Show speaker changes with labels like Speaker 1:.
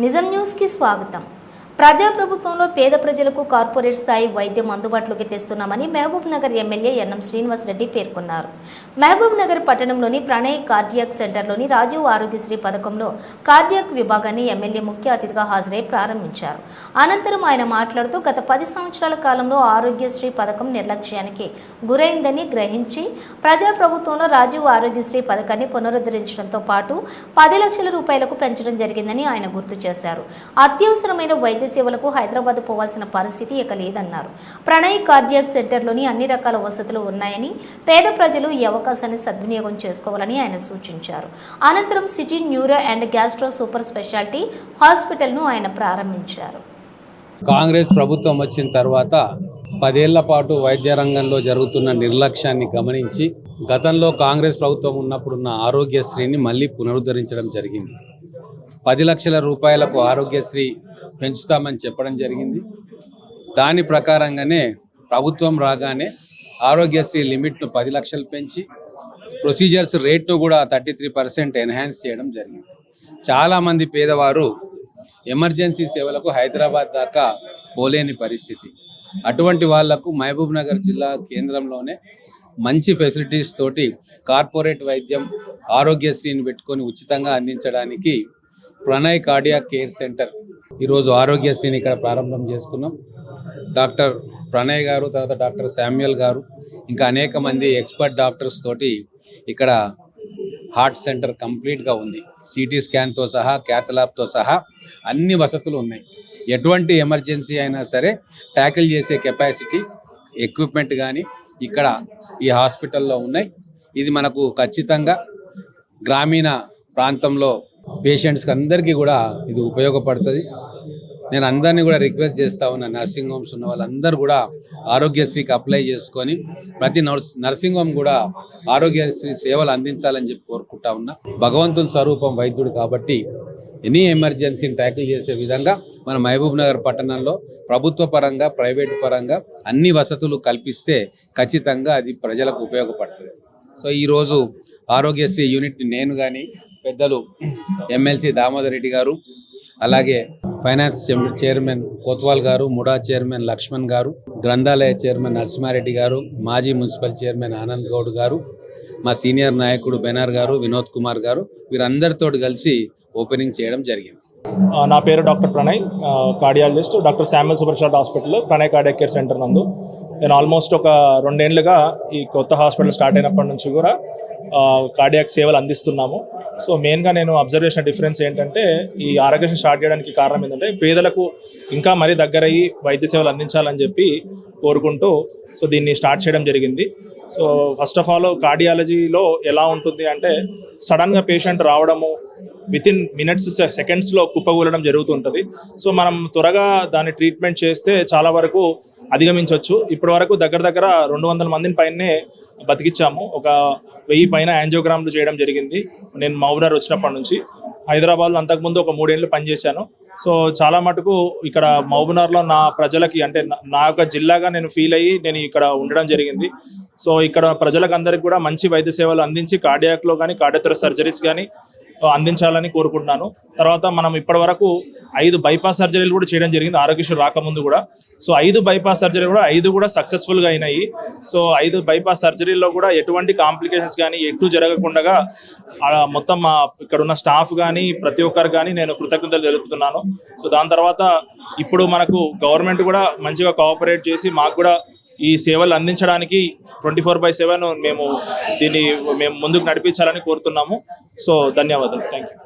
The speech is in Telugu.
Speaker 1: నిజం న్యూస్ కి స్వాగతం. ప్రజాప్రభుత్వంలో పేద ప్రజలకు కార్పొరేట్ స్థాయి వైద్యం అందుబాటులోకి తెస్తున్నామని మహబూబ్ నగర్ ఎమ్మెల్యే ఎన్ఎం శ్రీనివాస్ రెడ్డి పేర్కొన్నారు. మహబూబ్ నగర్ పట్టణంలోని ప్రణయ్ కార్డియాక్ సెంటర్లోని రాజీవ్ ఆరోగ్యశ్రీ పథకంలో కార్డియాక్ విభాగాన్ని ఎమ్మెల్యే ముఖ్య అతిథిగా హాజరై ప్రారంభించారు. అనంతరం ఆయన మాట్లాడుతూ గత 10 సంవత్సరాల కాలంలో ఆరోగ్యశ్రీ పథకం నిర్లక్ష్యానికి గురైందని గ్రహించి ప్రజాప్రభుత్వంలో రాజీవ్ ఆరోగ్యశ్రీ పథకాన్ని పునరుద్ధరించడంతో పాటు 10 లక్షల రూపాయలకు పెంచడం జరిగిందని ఆయన గుర్తు చేశారు. అత్యవసరమైన వైద్య సేవలకు హైదరాబాద్ పోవాల్సిన పరిస్థితి ఇక లేదన్నారు. ప్రణయ్ కార్డియాక్ సెంటర్లోని అన్ని రకాల వసతులు ఉన్నాయని పేద ప్రజలు ఈ అవకాశాన్ని సద్వినియోగం చేసుకోవాలని ఆయన సూచించారు. అనంతరం city neuro and gastro super speciality హాస్పిటల్ను ఆయన ప్రారంభించారు.
Speaker 2: కాంగ్రెస్ ప్రభుత్వం వచ్చిన తర్వాత 10 ఏళ్ల పాటు వైద్య రంగంలో జరుగుతున్న నిర్లక్ష్యాన్ని గమనించి గతంలో కాంగ్రెస్ ప్రభుత్వం ఉన్నప్పుడున్న ఆరోగ్యశ్రీని మళ్ళీ పునరుద్ధరించడం జరిగింది. 10 లక్షల రూపాయలకు ఆరోగ్యశ్రీ పెంచుతామని చెప్పడం జరిగింది. దాని ప్రకారంగానే ప్రభుత్వం రాగానే ఆరోగ్యశ్రీ లిమిట్ను 10 లక్షలు పెంచి ప్రొసీజర్స్ రేట్ను కూడా 33% ఎన్హాన్స్ చేయడం జరిగింది. చాలామంది పేదవారు ఎమర్జెన్సీ సేవలకు హైదరాబాద్ దాకా పోలేని పరిస్థితి. అటువంటి వాళ్లకు మహబూబ్ నగర్ జిల్లా కేంద్రంలోనే మంచి ఫెసిలిటీస్ తోటి కార్పొరేట్ వైద్యం ఆరోగ్యశ్రీని పెట్టుకొని ఉచితంగా అందించడానికి ప్రణయ్ కార్డియాక్ కేర్ సెంటర్ ఈరోజు ఆరోగ్యశ్రీని ఇక్కడ ప్రారంభం చేసుకున్నాం. డాక్టర్ ప్రణయ్ గారు, తర్వాత డాక్టర్ శామ్యుయల్ గారు, ఇంకా అనేక మంది ఎక్స్పర్ట్ డాక్టర్స్ తోటి ఇక్కడ హార్ట్ సెంటర్ కంప్లీట్గా ఉంది. సిటీ స్కాన్తో సహా, క్యాథలాబ్తో సహా అన్ని వసతులు ఉన్నాయి. ఎటువంటి ఎమర్జెన్సీ అయినా సరే ట్యాకిల్ చేసే కెపాసిటీ, ఎక్విప్మెంట్ కానీ ఇక్కడ ఈ హాస్పిటల్లో ఉన్నాయి. ఇది మనకు ఖచ్చితంగా గ్రామీణ ప్రాంతంలో పేషెంట్స్కి అందరికీ కూడా ఇది ఉపయోగపడుతుంది. నేను అందరినీ కూడా రిక్వెస్ట్ చేస్తా ఉన్నా, నర్సింగ్ హోమ్స్ ఉన్న వాళ్ళందరూ కూడా ఆరోగ్యశ్రీకి అప్లై చేసుకొని ప్రతి నర్సింగ్ హోమ్ కూడా ఆరోగ్యశ్రీ సేవలు అందించాలని చెప్పి కోరుకుంటా ఉన్నా. భగవంతుని స్వరూపం వైద్యుడు కాబట్టి ఎనీ ఎమర్జెన్సీని ట్యాకిల్ చేసే విధంగా మన మహబూబ్ నగర్ పట్టణంలో ప్రభుత్వ పరంగా, ప్రైవేటు పరంగా అన్ని వసతులు కల్పిస్తే ఖచ్చితంగా అది ప్రజలకు ఉపయోగపడుతుంది. సో ఈరోజు ఆరోగ్యశ్రీ యూనిట్ని నేను కానీ, పెద్దలు ఎమ్మెల్సీ దామోదర్ రెడ్డి గారు, అలాగే ఫైనాన్స్ చైర్మన్ కోత్వాల్ గారు, ముడా చైర్మన్ లక్ష్మణ్ గారు, గ్రంథాలయ చైర్మన్ నరసింహారెడ్డి గారు, మాజీ మున్సిపల్ చైర్మన్ ఆనంద్ గౌడ్ గారు, మా సీనియర్ నాయకుడు బెనర్ గారు, వినోద్ కుమార్ గారు, వీరందరితో కలిసి ఓపెనింగ్ చేయడం జరిగింది.
Speaker 3: నా పేరు doctor Pranay, cardiologist, doctor Samuel super speciality hospital Pranay cardiac care centre నందు. నేను ఆల్మోస్ట్ ఒక 2 ఏళ్లుగా ఈ కొత్త హాస్పిటల్ స్టార్ట్ అయినప్పటి నుంచి కూడా కార్డియాక్ సేవలు అందిస్తున్నాము. సో మెయిన్గా నేను అబ్జర్వ్ చేసిన డిఫరెన్స్ ఏంటంటే, ఈ ఆరోగ్యశ్రీ స్టార్ట్ చేయడానికి కారణం ఏంటంటే పేదలకు ఇంకా మరీ దగ్గరయ్యి వైద్య సేవలు అందించాలని చెప్పి కోరుకుంటూ సో దీన్ని స్టార్ట్ చేయడం జరిగింది. సో ఫస్ట్ ఆఫ్ ఆల్ కార్డియాలజీలో ఎలా ఉంటుంది అంటే, సడన్గా పేషెంట్ రావడము, వితిన్ మినిట్స్, సెకండ్స్లో కుప్పగూలడం జరుగుతుంటుంది. సో మనం త్వరగా దాన్ని ట్రీట్మెంట్ చేస్తే చాలా వరకు అధిగమించవచ్చు. ఇప్పటి వరకు దగ్గర 200 మందిని పైనే బతికిచ్చాము. ఒక 1000 పైన యాంజియోగ్రామ్లు చేయడం జరిగింది. నేను మహబూబ్నగర్ వచ్చినప్పటి నుంచి హైదరాబాద్లో అంతకుముందు ఒక 3 ఏళ్ళు పనిచేశాను. సో చాలా మటుకు ఇక్కడ మహబూబ్నగర్లో నా ప్రజలకి, అంటే నా యొక్క జిల్లాగా నేను ఫీల్ అయ్యి నేను ఇక్కడ ఉండడం జరిగింది. సో ఇక్కడ ప్రజలకు అందరికీ కూడా మంచి వైద్య సేవలు అందించి కార్డియాక్లో కానీ, కార్డియోథొరాసిక్ సర్జరీస్ కానీ అందించాలని కోరుకుంటున్నాను. తర్వాత మనం ఇప్పటి వరకు 5 బైపాస్ సర్జరీలు కూడా చేయడం జరిగింది ఆరోగ్యశ్రీ రాకముందు కూడా. సో 5 బైపాస్ సర్జరీ కూడా 5 కూడా సక్సెస్ఫుల్గా అయినాయి. సో 5 బైపాస్ సర్జరీలో కూడా ఎటువంటి కాంప్లికేషన్స్ కానీ ఎటు జరగకుండా మొత్తం మా ఇక్కడ ఉన్న స్టాఫ్ కానీ ప్రతి ఒక్కరు కానీ నేను కృతజ్ఞతలు తెలుపుతున్నాను. సో దాని తర్వాత ఇప్పుడు మనకు గవర్నమెంట్ కూడా మంచిగా కోఆపరేట్ చేసి మాకు కూడా ఈ సేవలు అందించడానికి 24/7 మేము ముందుకు నడిపించాలని కోరుతున్నాము. సో ధన్యవాదాలు. Thank you.